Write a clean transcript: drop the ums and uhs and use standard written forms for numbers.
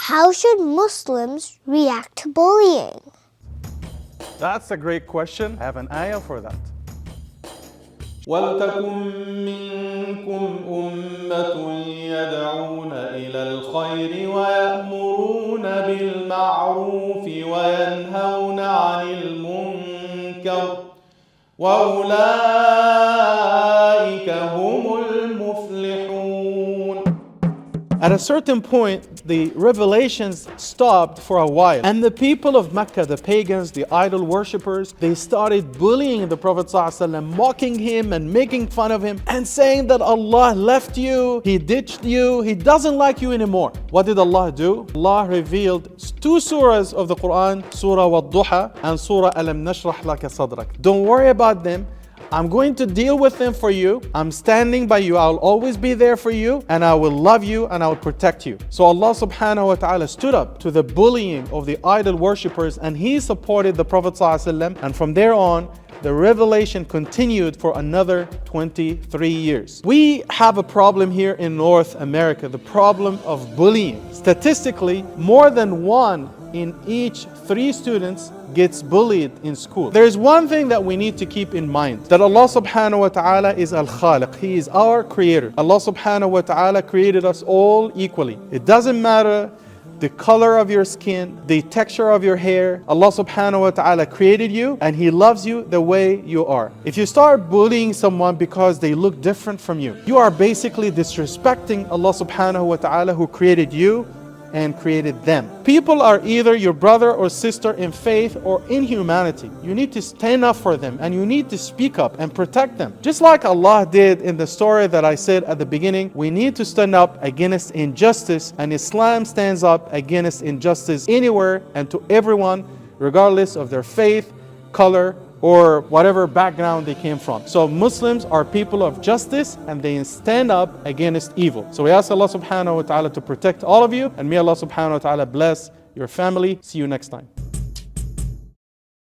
How should Muslims react to bullying? That's a great question. I have an ayah for that. وَلْتَكُن مِّنكُمْ أُمَّةٌ يَدْعُونَ إِلَى الْخَيْرِ وَيَأْمُرُونَ بِالْمَعْرُوفِ وَيَنْهَوْنَ عَنِ الْمُنكَرِ وَأُولَٰئِكَ هُمُ الْمُفْلِحُونَ. At a certain point, the revelations stopped for a while. And the people of Makkah, the pagans, the idol worshippers, they started bullying the Prophet ﷺ, mocking him and making fun of him and saying that Allah left you, He ditched you, He doesn't like you anymore. What did Allah do? Allah revealed two surahs of the Quran, Surah Wad-Duha and Surah Alam Nashrah Laka Sadrak. Don't worry about them. I'm going to deal with them for you. I'm standing by you. I'll always be there for you, and I will love you and I will protect you. So Allah subhanahu wa ta'ala stood up to the bullying of the idol worshippers, and He supported the Prophet ﷺ, and from there on the revelation continued for another 23 years. We have a problem here in North America, the problem of bullying. Statistically, more than 1 in each 3 students gets bullied in school. There is one thing that we need to keep in mind, that Allah subhanahu wa ta'ala is Al-Khaliq. He is our creator. Allah subhanahu wa ta'ala created us all equally. It doesn't matter the color of your skin, the texture of your hair. Allah subhanahu wa ta'ala created you and He loves you the way you are. If you start bullying someone because they look different from you, you are basically disrespecting Allah subhanahu wa ta'ala who created you and created them. People are either your brother or sister in faith or in humanity. You need to stand up for them and you need to speak up and protect them. Just like Allah did in the story that I said at the beginning, we need to stand up against injustice, and Islam stands up against injustice anywhere and to everyone, regardless of their faith, color, or whatever background they came from. So Muslims are people of justice and they stand up against evil. So we ask Allah subhanahu wa ta'ala to protect all of you, and may Allah subhanahu wa ta'ala bless your family. See you next time.